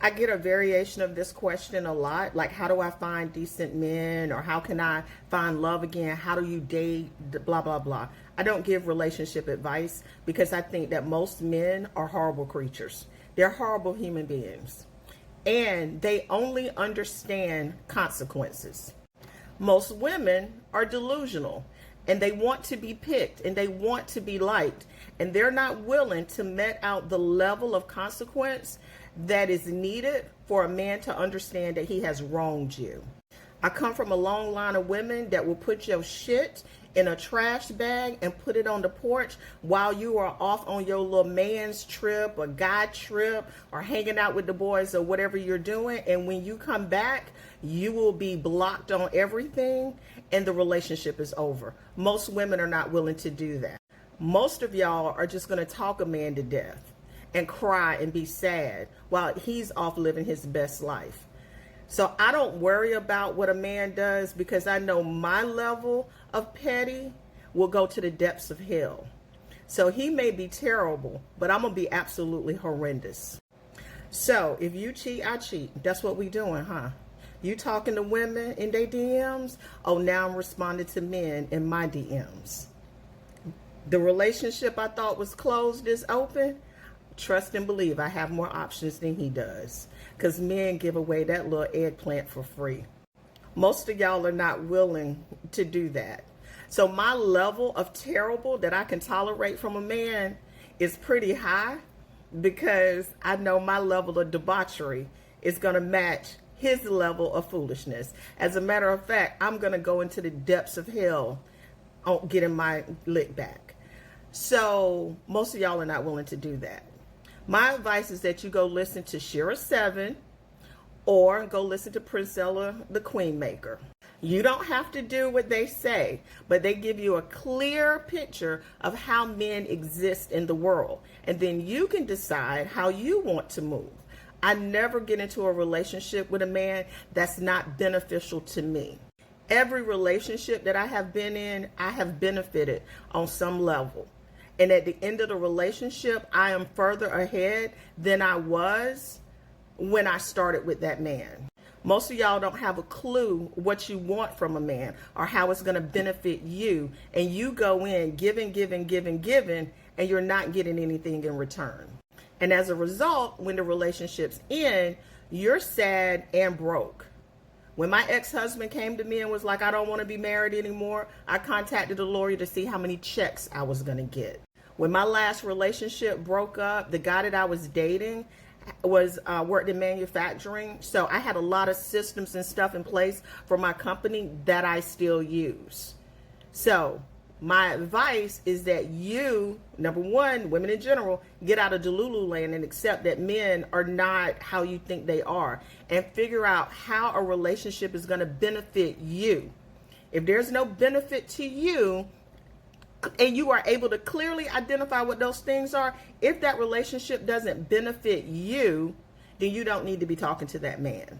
I get a variation of this question a lot, like how do I find decent men, or how can I find love again? How do you date? Blah, blah, blah. I don't give relationship advice because I think that most men are horrible creatures. They're horrible human beings, and they only understand consequences. Most women are delusional, and they want to be picked and they want to be liked, and they're not willing to met out the level of consequence that is needed for a man to understand that he has wronged you. I come from a long line of women that will put your shit in a trash bag and put it on the porch while you are off on your little man's trip or guy trip or hanging out with the boys or whatever you're doing. And when you come back, you will be blocked on everything and the relationship is over. Most women are not willing to do that. Most of y'all are just going to talk a man to death and cry and be sad while he's off living his best life. So I don't worry about what a man does because I know my level of petty will go to the depths of hell. So he may be terrible, but I'm going to be absolutely horrendous. So if you cheat, I cheat. That's what we doing, huh? You talking to women in their DMs? Oh, now I'm responding to men in my DMs. The relationship I thought was closed is open. Trust and believe I have more options than he does, because men give away that little eggplant for free. Most of y'all are not willing to do that. So my level of terrible that I can tolerate from a man is pretty high because I know my level of debauchery is going to match his level of foolishness. As a matter of fact, I'm going to go into the depths of hell on getting my lick back. So most of y'all are not willing to do that. My advice is that you go listen to Shira 7 or go listen to Priscilla the Queen Maker. You don't have to do what they say, but they give you a clear picture of how men exist in the world. And then you can decide how you want to move. I never get into a relationship with a man that's not beneficial to me. Every relationship that I have been in, I have benefited on some level. And at the end of the relationship, I am further ahead than I was when I started with that man. Most of y'all don't have a clue what you want from a man or how it's going to benefit you. And you go in giving, and you're not getting anything in return. And as a result, when the relationship's end, you're sad and broke. When my ex-husband came to me and was like, I don't want to be married anymore, I contacted a lawyer to see how many checks I was going to get. When my last relationship broke up, the guy that I was dating was worked in manufacturing. So I had a lot of systems and stuff in place for my company that I still use. So my advice is that you, number one, women in general, get out of Delulu land and accept that men are not how you think they are, and figure out how a relationship is going to benefit you. If there's no benefit to you, and you are able to clearly identify what those things are, if that relationship doesn't benefit you, then you don't need to be talking to that man.